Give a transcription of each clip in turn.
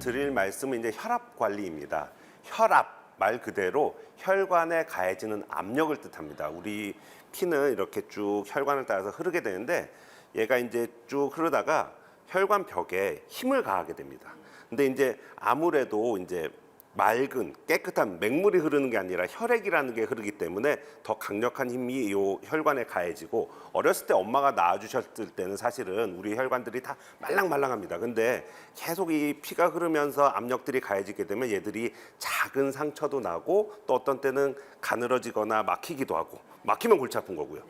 드릴 말씀은 이제 혈압 관리입니다. 혈압 말 그대로 혈관에 가해지는 압력을 뜻합니다. 우리 피는 이렇게 쭉 혈관을 따라서 흐르게 되는데 얘가 이제 쭉 흐르다가 혈관 벽에 힘을 가하게 됩니다. 근데 이제 아무래도 이제 맑은 깨끗한 맹물이 흐르는 게 아니라 혈액이라는 게 흐르기 때문에 더 강력한 힘이 이 혈관에 가해지고, 어렸을 때 엄마가 낳아주셨을 때는 사실은 우리 혈관들이 다 말랑말랑합니다. 근데 계속 이 피가 흐르면서 압력들이 가해지게 되면 얘들이 작은 상처도 나고, 또 어떤 때는 가늘어지거나 막히기도 하고, 막히면 골치 아픈 거고요.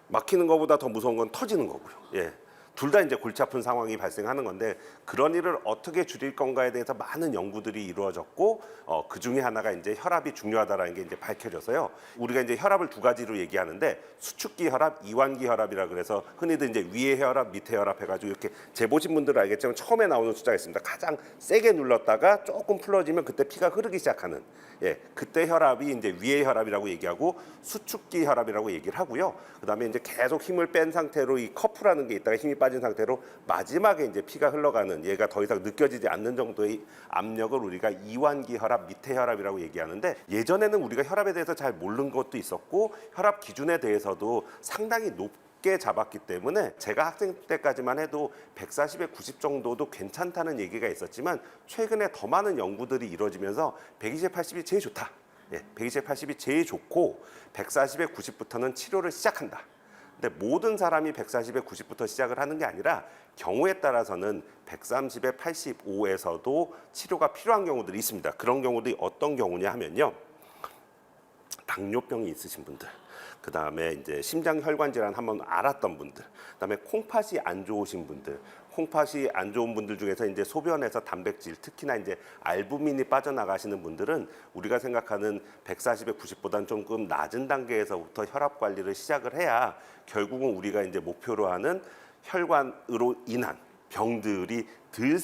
막히는 것보다 더 무서운 건 터지는 거고요. 예. 둘 다 이제 골치 아픈 상황이 발생하는 건데, 그런 일을 어떻게 줄일 건가에 대해서 많은 연구들이 이루어졌고, 그 중에 하나가 이제 혈압이 중요하다라는 게 이제 밝혀져서요. 우리가 이제 혈압을 두 가지로 얘기하는데, 수축기 혈압, 이완기 혈압이라 그래서 흔히들 이제 위에 혈압, 밑에 혈압 해가지고 이렇게 재보신 분들은 알겠지만 처음에 나오는 숫자가 있습니다. 가장 세게 눌렀다가 조금 풀어지면 그때 피가 흐르기 시작하는, 예, 그때 혈압이 이제 위의 혈압이라고 얘기하고 수축기 혈압이라고 얘기를 하고요. 그다음에 이제 계속 힘을 뺀 상태로 이 커프라는 게 있다가 힘이 빠진 상태로 마지막에 이제 피가 흘러가는, 얘가 더 이상 느껴지지 않는 정도의 압력을 우리가 이완기 혈압, 밑에 혈압이라고 얘기하는데, 예전에는 우리가 혈압에 대해서 잘 모르는 것도 있었고 혈압 기준에 대해서도 상당히 높게 잡았기 때문에 제가 학생 때까지만 해도 140에 90 정도도 괜찮다는 얘기가 있었지만, 최근에 더 많은 연구들이 이루어지면서 120에 80이 제일 좋다. 예, 120에 80이 제일 좋고 140에 90부터는 치료를 시작한다. 근데 모든 사람이 140에 90부터 시작을 하는 게 아니라 경우에 따라서는 130에 85에서도 치료가 필요한 경우들이 있습니다. 그런 경우들이 어떤 경우냐 하면요. 당뇨병이 있으신 분들, 그 다음에 이제 심장혈관 질환 한번 앓았던 분들, 그 다음에 콩팥이 안 좋으신 분들, 콩팥이 안 좋은 분들 중에서 이제 소변에서 단백질, 특히나 이제 알부민이 빠져나가시는 분들은 우리가 생각하는 140에 90보다는 조금 낮은 단계에서부터 혈압 관리를 시작을 해야 결국은 우리가 이제 목표로 하는 혈관으로 인한 병들이 덜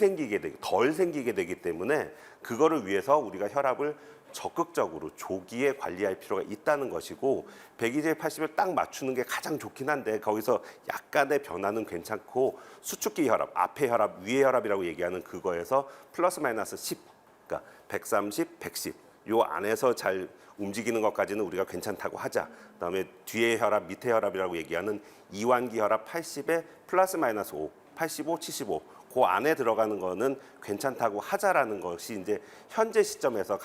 생기게 되기 때문에, 그거를 위해서 우리가 혈압을 적극적으로 조기에 관리할 필요가 있다는 것이고, 120에 80을 딱 맞추는 게 가장 좋긴 한데, 거기서 약간의 변화는 괜찮고, 수축기 혈압, 앞에 혈압, 위에 혈압이라고 얘기하는 그거에서 플러스 마이너스 10, 그러니까 130, 110 요 안에서 잘 움직이는 것까지는 우리가 괜찮다고 하자. 그다음에 뒤에 혈압, 밑에 혈압이라고 얘기하는 이완기 혈압 80에 플러스 마이너스 5, 85, 75 그 안에 들어가는 거는 괜찮다고 하자라는 것이 이제 현재 시점에서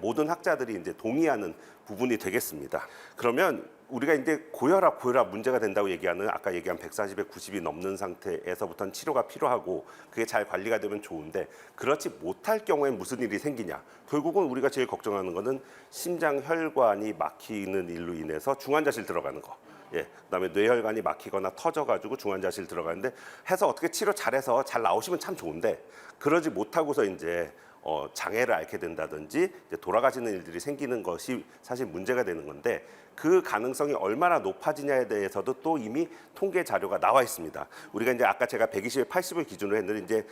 모든 학자들이 이제 동의하는 부분이 되겠습니다. 그러면 우리가 이제 고혈압 문제가 된다고 얘기하는, 아까 얘기한 140에 90이 넘는 상태에서부터는 치료가 필요하고 그게 잘 관리가 되면 좋은데, 그렇지 못할 경우에 무슨 일이 생기냐. 결국은 우리가 제일 걱정하는 거는 심장 혈관이 막히는 일로 인해서 중환자실 들어가는 거. 예, 그다음에 뇌혈관이 막히거나 터져가지고 중환자실 들어가는데, 해서 어떻게 치료 잘해서 잘 나오시면 참 좋은데, 그러지 못하고서 이제 장애를 앓게 된다든지 이제 돌아가시는 일들이 생기는 것이 사실 문제가 되는 건데, 그 가능성이 얼마나 높아지냐에 대해서도 또 이미 통계 자료가 나와 있습니다. 우리가 이제 아까 제가 120에 80을 기준으로 했는데, 이제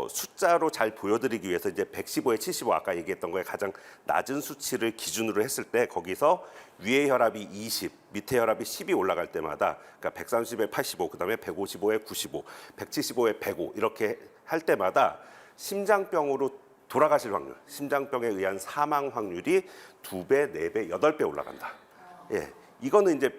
숫자로 잘 보여드리기 위해서 이제 115에 75 아까 얘기했던 거에 가장 낮은 수치를 기준으로 했을 때, 거기서 위에 혈압이 20, 밑에 혈압이 10이 올라갈 때마다, 그러니까 130에 85, 그다음에 155에 95, 175에 105 이렇게 할 때마다 심장병으로 돌아가실 확률, 심장병에 의한 사망 확률이 2배, 4배, 8배 올라간다. 예, 이거는 이제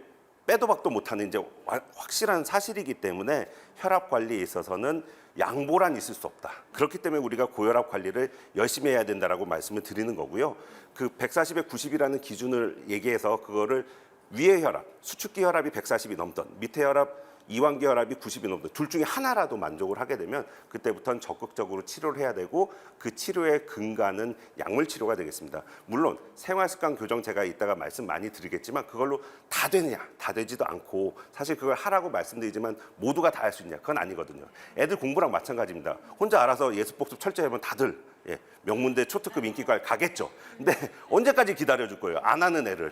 빼도 박도 못하는 이제 확실한 사실이기 때문에 혈압 관리에 있어서는 양보란 있을 수 없다. 그렇기 때문에 우리가 고혈압 관리를 열심히 해야 된다라고 말씀을 드리는 거고요. 그 140에 90이라는 기준을 얘기해서 그거를 위의 혈압, 수축기 혈압이 140이 넘던, 밑에 혈압, 이완기 혈압이 90이 넘던 둘 중에 하나라도 만족을 하게 되면 그때부터는 적극적으로 치료를 해야 되고, 그 치료의 근간은 약물 치료가 되겠습니다. 물론 생활습관 교정 제가 이따가 말씀 많이 드리겠지만, 그걸로 다 되느냐, 다 되지도 않고, 사실 그걸 하라고 말씀드리지만 모두가 다 할 수 있냐, 그건 아니거든요. 애들 공부랑 마찬가지입니다. 혼자 알아서 예습복습 철저히 하면 다들 명문대 초특급 인기과에 가겠죠. 근데 언제까지 기다려줄 거예요? 안 하는 애를.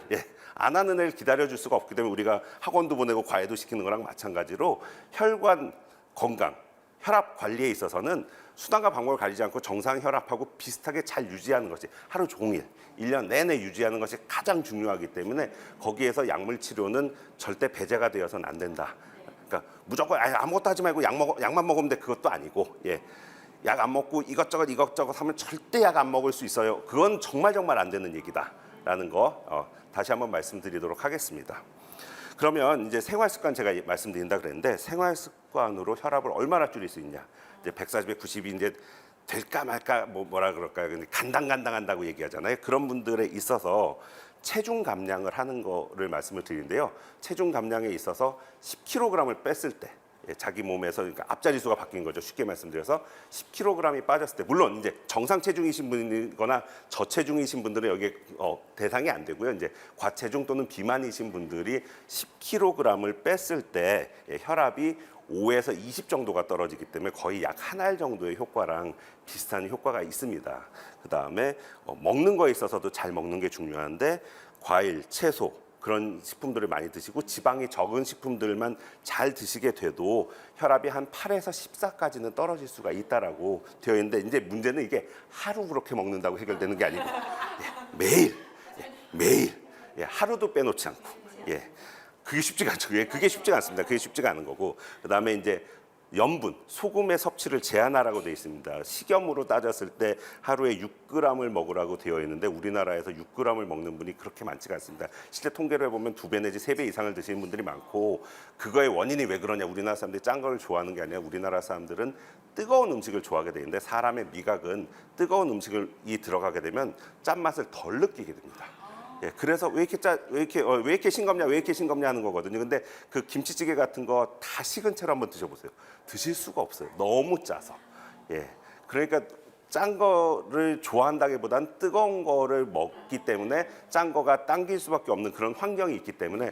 안 하는 애를 기다려줄 수가 없기 때문에 우리가 학원도 보내고 과외도 시키는 거랑 마찬가지로 혈관 건강, 혈압 관리에 있어서는 수단과 방법을 가리지 않고 정상 혈압하고 비슷하게 잘 유지하는 것이, 하루 종일 1년 내내 유지하는 것이 가장 중요하기 때문에, 거기에서 약물 치료는 절대 배제가 되어서는 안 된다. 그러니까 무조건 아무것도 하지 말고 약만 먹으면 돼, 그것도 아니고, 약 안 먹고 이것저것 하면 절대 약 안 먹을 수 있어요. 그건 정말 안 되는 얘기다라는 거 다시 한번 말씀드리도록 하겠습니다. 그러면 이제 생활 습관 제가 말씀드린다 그랬는데 생활 습관으로 혈압을 얼마나 줄일 수 있냐? 이제 140에 90이 이제 될까 말까 뭐라 그럴까요? 근데 간당간당한다고 얘기하잖아요. 그런 분들에 있어서 체중 감량을 하는 거를 말씀을 드리는데요. 체중 감량에 있어서 10kg을 뺐을 때 자기 몸에서 그러니까 앞자리 수가 바뀐 거죠. 쉽게 말씀드려서 10kg이 빠졌을 때 물론 이제 정상 체중이신 분이거나 저체중이신 분들은 여기에 대상이 안 되고요. 이제 과체중 또는 비만이신 분들이 10kg을 뺐을 때 혈압이 5에서 20 정도가 떨어지기 때문에 거의 약 한 알 정도의 효과랑 비슷한 효과가 있습니다. 그다음에 먹는 거에 있어서도 잘 먹는 게 중요한데 과일, 채소 그런 식품들을 많이 드시고 지방이 적은 식품들만 잘 드시게 돼도 혈압이 한 8에서 14까지는 떨어질 수가 있다라고 되어 있는데 이제 문제는 이게 하루 그렇게 먹는다고 해결되는 게 아니고 매일 하루도 빼놓지 않고 그게 쉽지가 않죠. 그게 쉽지가 않습니다. 그게 쉽지가 않은 거고 그다음에 이제 염분, 소금의 섭취를 제한하라고 되어 있습니다. 식염으로 따졌을 때 하루에 6g을 먹으라고 되어 있는데 우리나라에서 6g을 먹는 분이 그렇게 많지가 않습니다. 실제 통계를 해보면 2배 내지 3배 이상을 드시는 분들이 많고 그거의 원인이 왜 그러냐? 우리나라 사람들이 짠 걸 좋아하는 게 아니라 우리나라 사람들은 뜨거운 음식을 좋아하게 되는데 사람의 미각은 뜨거운 음식이 들어가게 되면 짠맛을 덜 느끼게 됩니다. 그래서 왜 이렇게 싱겁냐 하는 거거든요. 근데 그 김치찌개 같은 거 다 식은 채로 한번 드셔보세요. 드실 수가 없어요. 너무 짜서. 그러니까 짠 거를 좋아한다기보단 뜨거운 거를 먹기 때문에 짠 거가 당길 수밖에 없는 그런 환경이 있기 때문에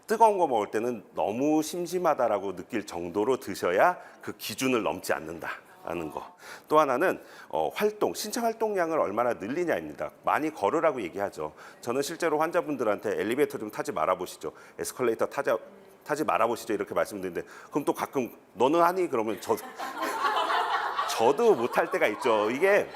뜨거운 거 먹을 때는 너무 심심하다라고 느낄 정도로 드셔야 그 기준을 넘지 않는다. 하는 거. 또 하나는 신체 활동량을 얼마나 늘리냐입니다. 많이 걸으라고 얘기하죠. 저는 실제로 환자분들한테 엘리베이터 좀 타지 말아보시죠. 에스컬레이터 타지 말아보시죠. 이렇게 말씀드리는데 그럼 또 가끔 너는 하니? 그러면 저도 못할 때가 있죠. 이게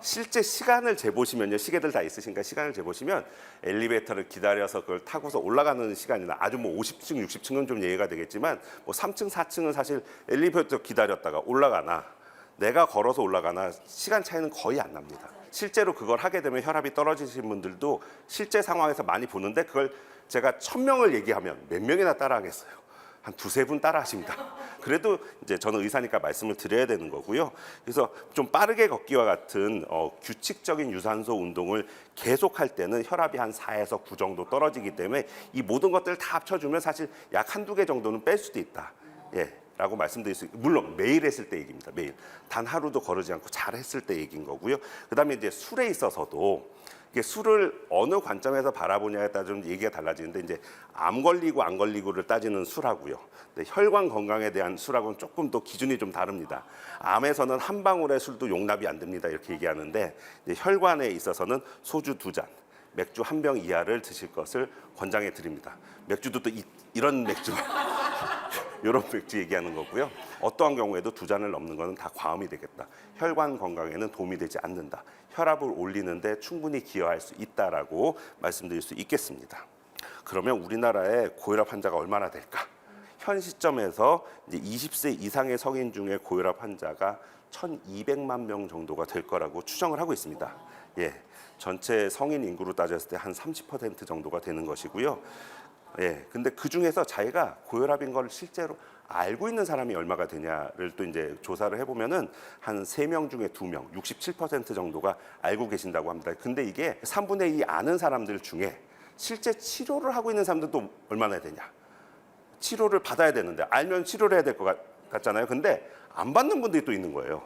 실제 시간을 재보시면요. 시계들 다 있으신가 시간을 재보시면 엘리베이터를 기다려서 그걸 타고서 올라가는 시간이나 아주 50층, 60층은 좀 예외가 되겠지만 3층, 4층은 사실 엘리베이터 기다렸다가 올라가나 내가 걸어서 올라가나 시간 차이는 거의 안 납니다. 실제로 그걸 하게 되면 혈압이 떨어지신 분들도 실제 상황에서 많이 보는데 그걸 제가 1000명을 얘기하면 몇 명이나 따라하겠어요. 한 2-3분 따라 하십니다. 그래도 이제 저는 의사니까 말씀을 드려야 되는 거고요. 그래서 좀 빠르게 걷기와 같은 규칙적인 유산소 운동을 계속할 때는 혈압이 한 4에서 9 정도 떨어지기 때문에 이 모든 것들을 다 합쳐주면 사실 약 1-2개 정도는 뺄 수도 있다. 라고 말씀드릴 수 있고 물론 매일 했을 때 얘기입니다. 매일. 단 하루도 거르지 않고 잘 했을 때 얘기인 거고요. 그다음에 이제 술에 있어서도 이게 술을 어느 관점에서 바라보냐에 따라 좀 얘기가 달라지는데 이제 암 걸리고 안 걸리고를 따지는 술하고요. 혈관 건강에 대한 술하고는 조금 더 기준이 좀 다릅니다. 암에서는 한 방울의 술도 용납이 안 됩니다. 이렇게 얘기하는데 혈관에 있어서는 소주 2잔, 맥주 1병 이하를 드실 것을 권장해 드립니다. 맥주도 또 이런 맥주 이런 맥주 얘기하는 거고요. 어떠한 경우에도 2잔을 넘는 것은 다 과음이 되겠다. 혈관 건강에는 도움이 되지 않는다. 혈압을 올리는데 충분히 기여할 수 있다라고 말씀드릴 수 있겠습니다. 그러면 우리나라의 고혈압 환자가 얼마나 될까? 현 시점에서 이제 20세 이상의 성인 중에 고혈압 환자가 1,200만 명 정도가 될 거라고 추정을 하고 있습니다. 전체 성인 인구로 따졌을 때 한 30% 정도가 되는 것이고요. 근데 그 중에서 자기가 고혈압인 걸 실제로 알고 있는 사람이 얼마가 되냐를 또 이제 조사를 해보면은 한 3명 중에 2명, 67% 정도가 알고 계신다고 합니다. 근데 이게 3분의 2 아는 사람들 중에 실제 치료를 하고 있는 사람들도 얼마나 되냐? 치료를 받아야 되는데 알면 치료를 해야 될 것 같잖아요. 근데 안 받는 분들이 또 있는 거예요.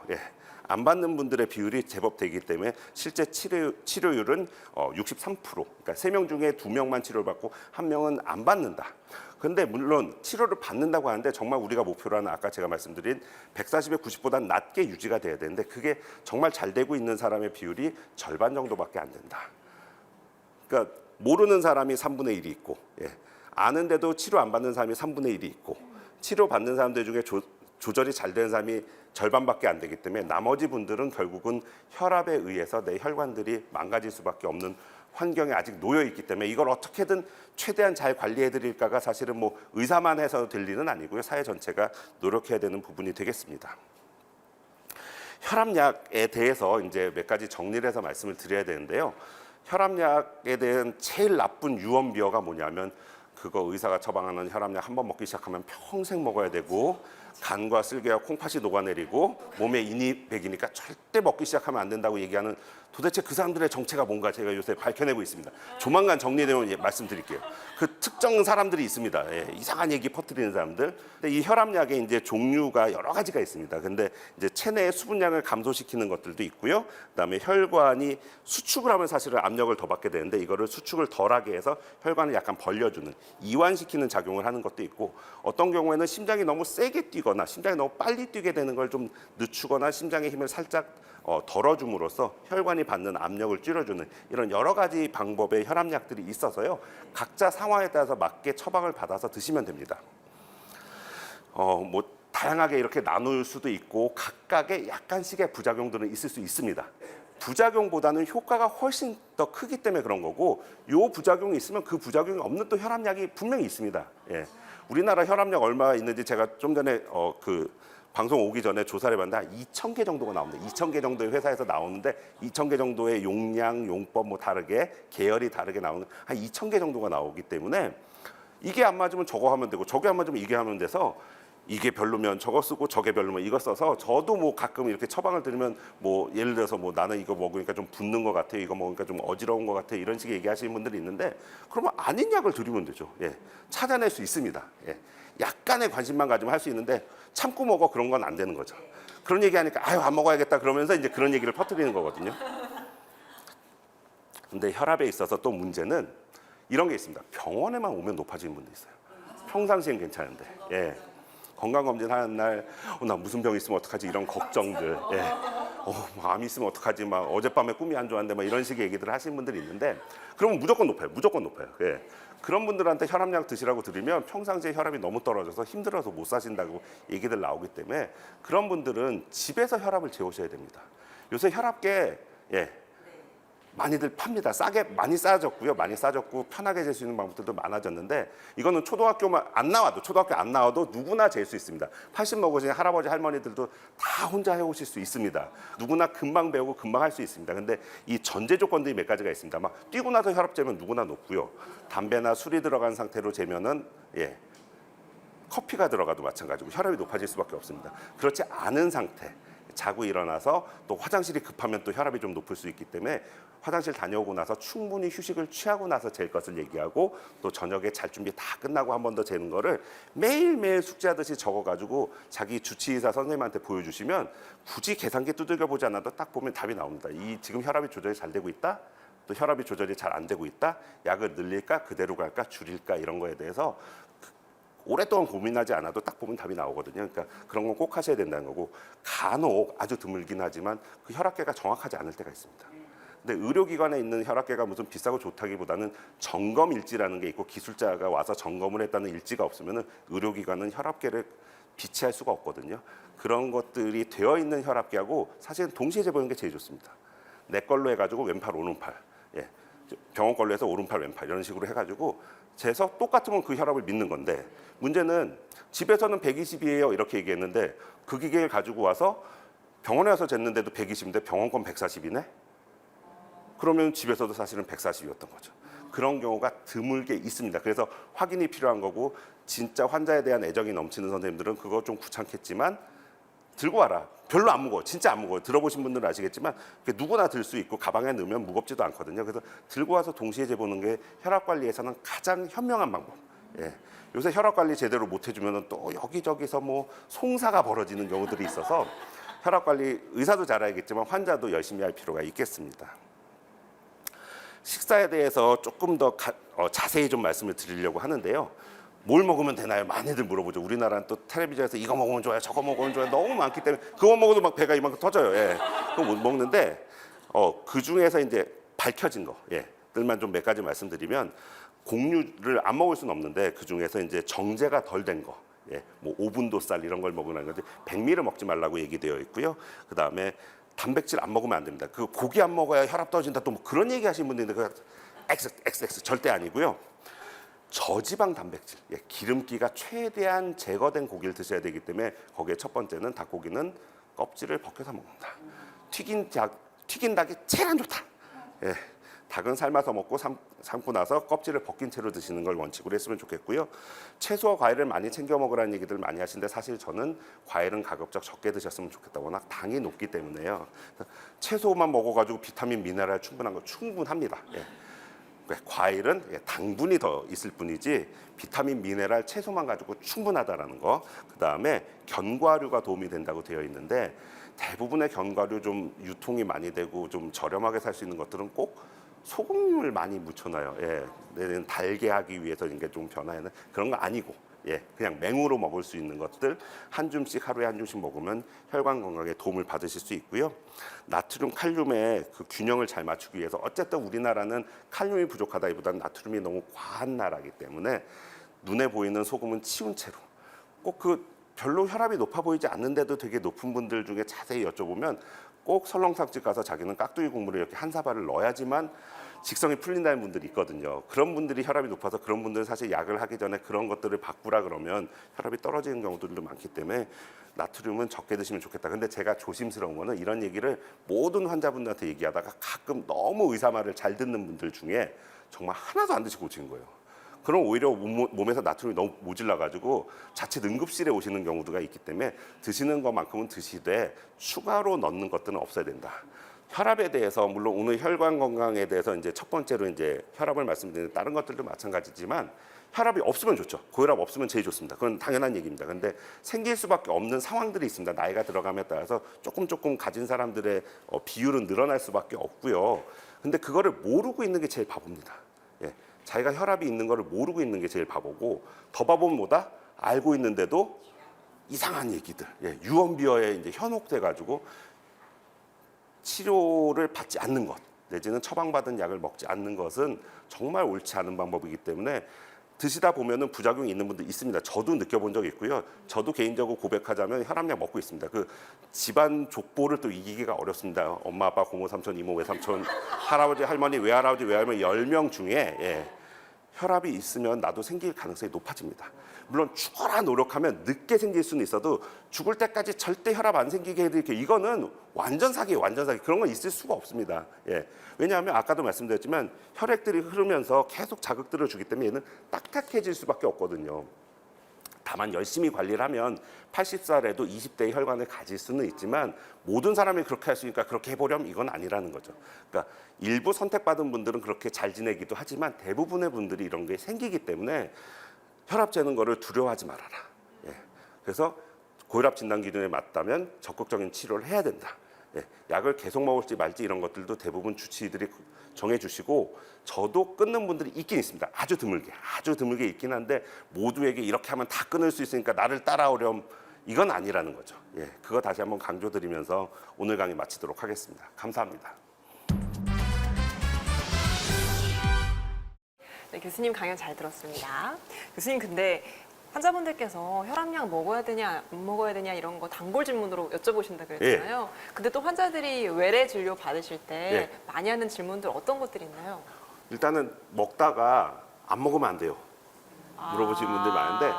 안 받는 분들의 비율이 제법 되기 때문에 실제 치료율은 63%. 그러니까 3명 중에 2명만 치료를 받고 1명은 안 받는다. 그런데 물론 치료를 받는다고 하는데 정말 우리가 목표로 하는 아까 제가 말씀드린 140에 90보다 낮게 유지가 돼야 되는데 그게 정말 잘 되고 있는 사람의 비율이 절반 정도밖에 안 된다. 그러니까 모르는 사람이 3분의 1이 있고 아는데도 치료 안 받는 사람이 3분의 1이 있고 치료 받는 사람들 중에 조절이 잘 되는 사람이 절반밖에 안 되기 때문에 나머지 분들은 결국은 혈압에 의해서 내 혈관들이 망가질 수밖에 없는 환경에 아직 놓여 있기 때문에 이걸 어떻게든 최대한 잘 관리해 드릴까가 사실은 의사만 해서 될 일은 아니고요. 사회 전체가 노력해야 되는 부분이 되겠습니다. 혈압약에 대해서 이제 몇 가지 정리를 해서 말씀을 드려야 되는데요. 혈압약에 대한 제일 나쁜 유언비어가 뭐냐면 그거 의사가 처방하는 혈압약 한 번 먹기 시작하면 평생 먹어야 되고 간과 쓸개와 콩팥이 녹아내리고 몸에 인이백이니까 절대 먹기 시작하면 안 된다고 얘기하는 도대체 그 사람들의 정체가 뭔가 제가 요새 밝혀내고 있습니다. 조만간 정리되면 말씀드릴게요. 그 특정 사람들이 있습니다. 예, 이상한 얘기 퍼뜨리는 사람들. 근데 이 혈압약에 이제 종류가 여러 가지가 있습니다. 근데 이제 체내의 수분량을 감소시키는 것들도 있고요. 그다음에 혈관이 수축을 하면 사실은 압력을 더 받게 되는데 이거를 수축을 덜하게 해서 혈관을 약간 벌려주는 이완시키는 작용을 하는 것도 있고 어떤 경우에는 심장이 너무 세게 뛰거나 심장이 너무 빨리 뛰게 되는 걸 좀 늦추거나 심장의 힘을 살짝 덜어줌으로써 혈관이 받는 압력을 줄여주는 이런 여러 가지 방법의 혈압약들이 있어서요. 각자 상황에 따라서 맞게 처방을 받아서 드시면 됩니다. 뭐 다양하게 이렇게 나눌 수도 있고 각각의 약간씩의 부작용들은 있을 수 있습니다. 부작용보다는 효과가 훨씬 더 크기 때문에 그런 거고 요 부작용이 있으면 그 부작용이 없는 또 혈압약이 분명히 있습니다. 예. 우리나라 혈압약 얼마 있는지 제가 좀 전에 방송 오기 전에 조사를 해봤는데 한 2,000개 정도가 나옵니다. 2,000개 정도의 회사에서 나오는데 2,000개 정도의 용량, 용법 뭐 다르게 계열이 다르게 나오는 한 2,000개 정도가 나오기 때문에 이게 안 맞으면 저거 하면 되고 저게 안 맞으면 이게 하면 돼서 이게 별로면 저거 쓰고 저게 별로면 이거 써서 저도 뭐 가끔 이렇게 처방을 드리면 뭐 예를 들어서 뭐 나는 이거 먹으니까 좀 붓는 것 같아, 이거 먹으니까 좀 어지러운 것 같아 이런 식의 얘기하시는 분들이 있는데 그러면 아닌 약을 드리면 되죠. 예, 찾아낼 수 있습니다. 예, 약간의 관심만 가지면 할 수 있는데 참고 먹어 그런 건 안 되는 거죠. 그런 얘기하니까 아유 안 먹어야겠다 그러면서 이제 그런 얘기를 퍼뜨리는 거거든요. 근데 혈압에 있어서 또 문제는 이런 게 있습니다. 병원에만 오면 높아지는 분도 있어요. 평상시엔 괜찮은데. 예. 건강검진 하는 날, 나 무슨 병 있으면 어떡하지 이런 걱정들, 예. 뭐 암 있으면 어떡하지 막 어젯밤에 꿈이 안 좋았는데 막 이런 식의 얘기들을 하시는 분들이 있는데 그러면 무조건 높아요, 무조건 높아요. 예. 그런 분들한테 혈압약 드시라고 드리면 평상시에 혈압이 너무 떨어져서 힘들어서 못 사신다고 얘기들 나오기 때문에 그런 분들은 집에서 혈압을 재우셔야 됩니다. 요새 혈압계 많이들 팝니다. 싸게 많이 싸졌고요. 많이 싸졌고 편하게 잴 수 있는 방법들도 많아졌는데 이거는 초등학교 안 나와도 누구나 잴 수 있습니다. 80 먹으신 할아버지 할머니들도 다 혼자 해오실 수 있습니다. 누구나 금방 배우고 금방 할 수 있습니다. 근데 이 전제 조건들이 몇 가지가 있습니다. 막 뛰고 나서 혈압 재면 누구나 높고요. 담배나 술이 들어간 상태로 재면은 커피가 들어가도 마찬가지고 혈압이 높아질 수밖에 없습니다. 그렇지 않은 상태. 자고 일어나서 또 화장실이 급하면 또 혈압이 좀 높을 수 있기 때문에 화장실 다녀오고 나서 충분히 휴식을 취하고 나서 잴 것을 얘기하고 또 저녁에 잘 준비 다 끝나고 한 번 더 재는 거를 매일매일 숙제하듯이 적어가지고 자기 주치의사 선생님한테 보여주시면 굳이 계산기 두들겨 보지 않아도 딱 보면 답이 나옵니다. 이 지금 혈압이 조절이 잘 되고 있다? 또 혈압이 조절이 잘 안 되고 있다? 약을 늘릴까? 그대로 갈까? 줄일까? 이런 거에 대해서 오랫동안 고민하지 않아도 딱 보면 답이 나오거든요. 그러니까 그런 건 꼭 하셔야 된다는 거고 간혹 아주 드물긴 하지만 그 혈압계가 정확하지 않을 때가 있습니다. 근데 의료기관에 있는 혈압계가 무슨 비싸고 좋다기보다는 점검 일지라는 게 있고 기술자가 와서 점검을 했다는 일지가 없으면 의료기관은 혈압계를 비치할 수가 없거든요. 그런 것들이 되어 있는 혈압계하고 사실은 동시에 재보는 게 제일 좋습니다. 내 걸로 해가지고 왼팔 오른팔, 병원 걸로 해서 오른팔 왼팔 이런 식으로 해가지고 재서 똑같으면 그 혈압을 믿는 건데 문제는 집에서는 120이에요 이렇게 얘기했는데 그 기계를 가지고 와서 병원에 와서 쟀는데도 120인데 병원 건 140이네? 그러면 집에서도 사실은 140이었던 거죠. 그런 경우가 드물게 있습니다. 그래서 확인이 필요한 거고 진짜 환자에 대한 애정이 넘치는 선생님들은 그거 좀 귀찮겠지만 들고 와라. 별로 안 무거워. 진짜 안 무거워. 들어보신 분들은 아시겠지만 누구나 들 수 있고 가방에 넣으면 무겁지도 않거든요. 그래서 들고 와서 동시에 재보는 게 혈압 관리에서는 가장 현명한 방법. 요새 혈압 관리 제대로 못 해주면 또 여기저기서 뭐 송사가 벌어지는 경우들이 있어서 혈압 관리 의사도 잘 알겠지만 환자도 열심히 할 필요가 있겠습니다. 식사에 대해서 조금 더 자세히 좀 말씀을 드리려고 하는데요. 뭘 먹으면 되나요? 많이들 물어보죠. 우리나라는 또 텔레비전에서 이거 먹으면 좋아요, 저거 먹으면 좋아요. 너무 많기 때문에 그거 먹어도 막 배가 이만큼 터져요. 그거 못 먹는데 그 중에서 이제 밝혀진 것들만 좀 몇 가지 말씀드리면 곡류를 안 먹을 수는 없는데 그 중에서 이제 정제가 덜 된 거, 뭐 오분도쌀 이런 걸 먹으라는 건데 백미를 먹지 말라고 얘기되어 있고요. 그 다음에 단백질 안 먹으면 안 됩니다. 그 고기 안 먹어야 혈압 떨어진다 또 뭐 그런 얘기 하시는 분들 있는데 그 XX 절대 아니고요. 저지방 단백질, 기름기가 최대한 제거된 고기를 드셔야 되기 때문에 거기에 첫 번째는 닭고기는 껍질을 벗겨서 먹는다. 튀긴 닭이 제일 안 좋다. 예, 닭은 삶아서 먹고 삶고 나서 껍질을 벗긴 채로 드시는 걸 원칙으로 했으면 좋겠고요. 채소와 과일을 많이 챙겨 먹으라는 얘기들 많이 하시는데 사실 저는 과일은 가급적 적게 드셨으면 좋겠다. 워낙 당이 높기 때문에요. 채소만 먹어가지고 비타민, 미네랄 충분한 거 충분합니다. 예. 과일은 당분이 더 있을 뿐이지 비타민, 미네랄, 채소만 가지고 충분하다라는 거. 그다음에 견과류가 도움이 된다고 되어 있는데 대부분의 견과류 좀 유통이 많이 되고 좀 저렴하게 살 수 있는 것들은 꼭 소금을 많이 묻혀놔요. 예, 내는 달게 하기 위해서 이게 좀 변화하는 그런 거 아니고, 예, 그냥 맹으로 먹을 수 있는 것들 한 줌씩 하루에 한 줌씩 먹으면 혈관 건강에 도움을 받으실 수 있고요. 나트륨, 칼륨의 그 균형을 잘 맞추기 위해서 어쨌든 우리나라는 칼륨이 부족하다기보다는 나트륨이 너무 과한 나라이기 때문에 눈에 보이는 소금은 치운 채로 꼭 그 별로 혈압이 높아 보이지 않는데도 되게 높은 분들 중에 자세히 여쭤보면 꼭 설렁탕집 가서 자기는 깍두기 국물에 이렇게 한 사발을 넣어야지만 직성이 풀린다는 분들이 있거든요. 그런 분들이 혈압이 높아서 그런 분들은 사실 약을 하기 전에 그런 것들을 바꾸라 그러면 혈압이 떨어지는 경우들도 많기 때문에 나트륨은 적게 드시면 좋겠다. 근데 제가 조심스러운 거는 이런 얘기를 모든 환자분들한테 얘기하다가 가끔 너무 의사 말을 잘 듣는 분들 중에 정말 하나도 안 드시고 오시는 거예요. 그럼 오히려 몸에서 나트륨이 너무 모질라가지고 자칫 응급실에 오시는 경우가 있기 때문에 드시는 것만큼은 드시되 추가로 넣는 것들은 없어야 된다. 혈압에 대해서 물론 오늘 혈관 건강에 대해서 이제 첫 번째로 이제 혈압을 말씀드리는 다른 것들도 마찬가지지만 혈압이 없으면 좋죠. 고혈압 없으면 제일 좋습니다. 그건 당연한 얘기입니다. 근데 생길 수밖에 없는 상황들이 있습니다. 나이가 들어감에 따라서 조금 가진 사람들의 비율은 늘어날 수밖에 없고요. 근데 그거를 모르고 있는 게 제일 바보입니다. 예. 자기가 혈압이 있는 거를 모르고 있는 게 제일 바보고 더 바보는 뭐다? 알고 있는데도 이상한 얘기들, 예, 유언비어에 이제 현혹돼 가지고 치료를 받지 않는 것 내지는 처방받은 약을 먹지 않는 것은 정말 옳지 않은 방법이기 때문에 드시다 보면은 부작용이 있는 분들 있습니다. 저도 느껴본 적 있고요. 저도 개인적으로 고백하자면 혈압약 먹고 있습니다. 그 집안 족보를 또 이기기가 어렵습니다. 엄마, 아빠, 고모, 삼촌, 이모, 외삼촌, 할아버지, 할머니, 외할아버지, 외할머니 10명 중에 예, 혈압이 있으면 나도 생길 가능성이 높아집니다. 물론 죽어라 노력하면 늦게 생길 수는 있어도 죽을 때까지 절대 혈압 안 생기게 해드릴게요. 이거는 완전 사기예요. 완전 사기. 그런 건 있을 수가 없습니다. 예. 왜냐하면 아까도 말씀드렸지만 혈액들이 흐르면서 계속 자극들을 주기 때문에 얘는 딱딱해질 수밖에 없거든요. 다만 열심히 관리를 하면 80살에도 20대의 혈관을 가질 수는 있지만 모든 사람이 그렇게 할 수 있으니까 그렇게 해보려면 이건 아니라는 거죠. 그러니까 일부 선택받은 분들은 그렇게 잘 지내기도 하지만 대부분의 분들이 이런 게 생기기 때문에 혈압 재는 거를 두려워하지 말아라. 예. 그래서 고혈압 진단 기준에 맞다면 적극적인 치료를 해야 된다. 예. 약을 계속 먹을지 말지 이런 것들도 대부분 주치의들이 정해주시고 저도 끊는 분들이 있긴 있습니다. 아주 드물게 있긴 한데 모두에게 이렇게 하면 다 끊을 수 있으니까 나를 따라오렴 이건 아니라는 거죠. 예. 그거 다시 한번 강조드리면서 오늘 강의 마치도록 하겠습니다. 감사합니다. 네, 교수님 강연 잘 들었습니다. 교수님 근데 환자분들께서 혈압약 먹어야 되냐 안 먹어야 되냐 이런 거 단골 질문으로 여쭤보신다 그랬잖아요. 근데 또 환자들이 외래 진료 받으실 때 많이 하는 질문들 어떤 것들이 있나요? 일단은 먹다가 안 먹으면 안 돼요. 물어보시는 분들이 많은데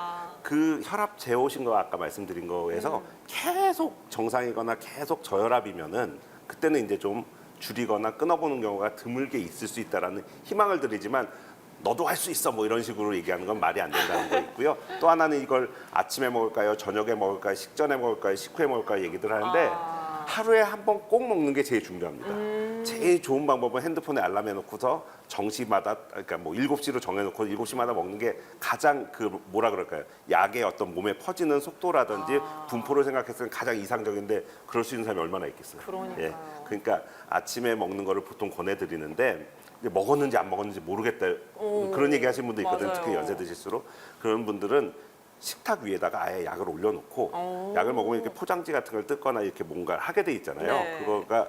그 혈압 재오신 거 아까 말씀드린 거에서 계속 정상이거나 계속 저혈압이면은 그때는 이제 좀 줄이거나 끊어보는 경우가 드물게 있을 수 있다라는 희망을 드리지만 너도 할 수 있어 뭐 이런 식으로 얘기하는 건 말이 안 된다는 거 있고요. 또 하나는 이걸 아침에 먹을까요? 저녁에 먹을까요? 식전에 먹을까요? 식후에 먹을까요? 얘기들 하는데 하루에 한 번 꼭 먹는 게 제일 중요합니다. 제일 좋은 방법은 핸드폰에 알람해 놓고서 정시마다 그러니까 뭐 7시로 정해 놓고 7시마다 먹는 게 가장 그 뭐라 그럴까요? 약의 어떤 몸에 퍼지는 속도라든지 분포를 생각했을 때 가장 이상적인데 그럴 수 있는 사람이 얼마나 있겠어요. 그러니까요. 예. 그러니까 아침에 먹는 거를 보통 권해 드리는데 먹었는지 안 먹었는지 모르겠다 그런 얘기 하시는 분도 있거든요. 맞아요. 특히 연세 드실수록 그런 분들은 식탁 위에다가 아예 약을 올려놓고 약을 먹으면 이렇게 포장지 같은 걸 뜯거나 이렇게 뭔가 하게 돼 있잖아요. 네. 그거가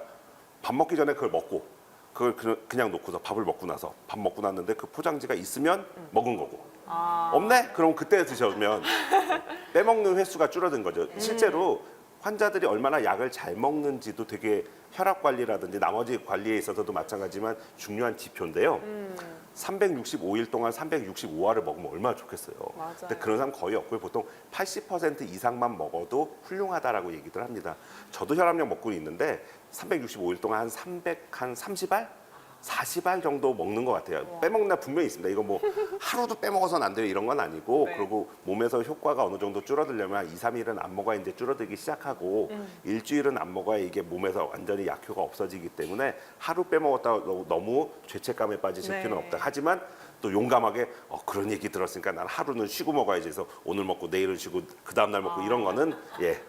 밥 먹기 전에 그걸 먹고 그걸 그냥 놓고서 밥을 먹고 나서 밥 먹고 났는데 그 포장지가 있으면 먹은 거고 없네? 그럼 그때 드시면 빼먹는 횟수가 줄어든 거죠. 실제로 환자들이 얼마나 약을 잘 먹는지도 되게 혈압 관리라든지 나머지 관리에 있어서도 마찬가지지만 중요한 지표인데요. 365일 동안 365알을 먹으면 얼마나 좋겠어요. 맞아요. 근데 그런 사람 거의 없고요. 보통 80% 이상만 먹어도 훌륭하다라고 얘기들 합니다. 저도 혈압약 먹고 있는데 365일 동안 한 30알? 40알 정도 먹는 것 같아요. 빼먹는 날 분명히 있습니다. 이거 뭐 하루도 빼먹어서는 안 돼요 이런 건 아니고 네. 그리고 몸에서 효과가 어느 정도 줄어들려면 한 2, 3일은 안 먹어야 이제 줄어들기 시작하고 일주일은 안 먹어야 이게 몸에서 완전히 약효가 없어지기 때문에 하루 빼먹었다고 너무 죄책감에 빠지실 네. 필요는 없다. 하지만 또 용감하게 그런 얘기 들었으니까 난 하루는 쉬고 먹어야지 해서 오늘 먹고 내일은 쉬고 그 다음 날 먹고 이런 거는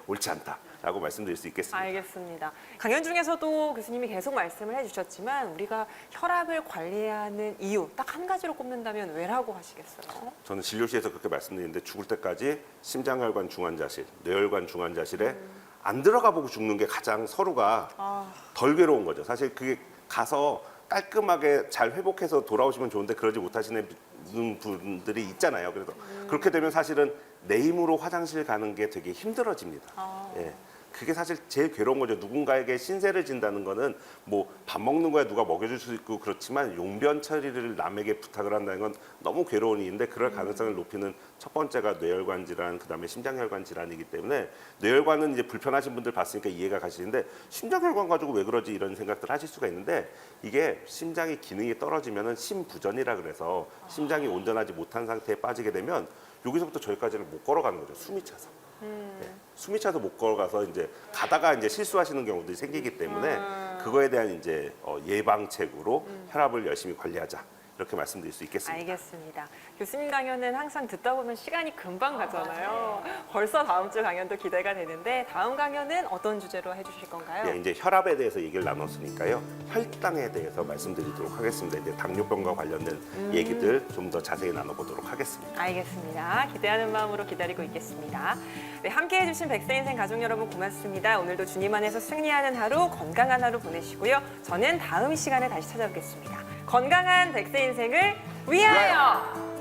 옳지 않다라고 말씀드릴 수 있겠습니다. 알겠습니다. 강연 중에서도 교수님이 계속 말씀을 해주셨지만 우리가 혈압을 관리해야 하는 이유 딱 한 가지로 꼽는다면 왜라고 하시겠어요? 저는 진료실에서 그렇게 말씀드리는데 죽을 때까지 심장혈관 중환자실, 뇌혈관 중환자실에 안 들어가 보고 죽는 게 가장 서로가 덜 괴로운 거죠. 사실 그게 가서 깔끔하게 잘 회복해서 돌아오시면 좋은데 그러지 못하시는 분들이 있잖아요. 그래서 그렇게 되면 사실은 내 힘으로 화장실 가는 게 되게 힘들어집니다. 예. 그게 사실 제일 괴로운 거죠. 누군가에게 신세를 진다는 거는 뭐 밥 먹는 거야 누가 먹여줄 수 있고 그렇지만 용변 처리를 남에게 부탁을 한다는 건 너무 괴로운 일인데 그럴 가능성을 높이는 첫 번째가 뇌혈관 질환, 그다음에 심장혈관 질환이기 때문에 뇌혈관은 이제 불편하신 분들 봤으니까 이해가 가시는데 심장혈관 가지고 왜 그러지 이런 생각들 하실 수가 있는데 이게 심장의 기능이 떨어지면은 심부전이라 그래서 심장이 온전하지 못한 상태에 빠지게 되면 여기서부터 저기까지를 못 걸어가는 거죠. 숨이 차서. 네. 숨이 차서 못 걸어가서 이제 가다가 이제 실수하시는 경우들이 생기기 때문에 그거에 대한 이제 예방책으로 혈압을 열심히 관리하자 이렇게 말씀드릴 수 있겠습니다. 알겠습니다. 교수님 강연은 항상 듣다 보면 시간이 금방 가잖아요. 벌써 다음 주 강연도 기대가 되는데 다음 강연은 어떤 주제로 해주실 건가요? 네, 이제 혈압에 대해서 얘기를 나눴으니까요. 혈당에 대해서 말씀드리도록 하겠습니다. 이제 당뇨병과 관련된 얘기들 좀 더 자세히 나눠보도록 하겠습니다. 알겠습니다. 기대하는 마음으로 기다리고 있겠습니다. 네, 함께해 주신 백세인생 가족 여러분 고맙습니다. 오늘도 주님 안에서 승리하는 하루, 건강한 하루 보내시고요. 저는 다음 시간에 다시 찾아뵙겠습니다. 건강한 백세 인생을 위하여!